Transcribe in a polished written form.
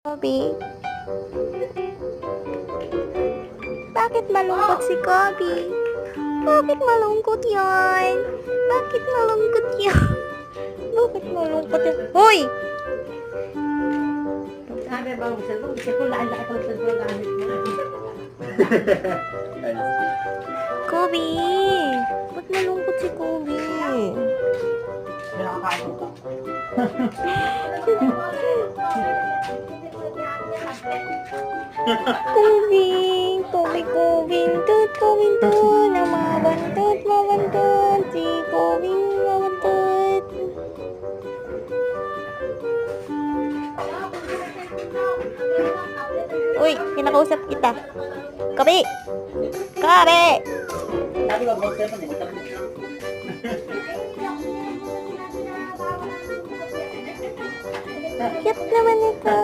Kobe? Bakit malungkot si Kobe? Bakit malungkot yan? Bakit malungkot yan? Bakit malungkot yan? Hoy! Sabi ba ang cellphone? Kasi kung laan-laki pang cellphone gamit mo. Kobe! Ba't malungkot si Kobe? Nakakain ko. Kobe! Kobe, Kobe, tut, Kobe, tut, na mabantut, mabantut, si Kobe, mabantut. Uy, kinakausap kita. Kobe! Kobe! Sabi ba ang cellphone? Hindi tapos. Cute naman ito.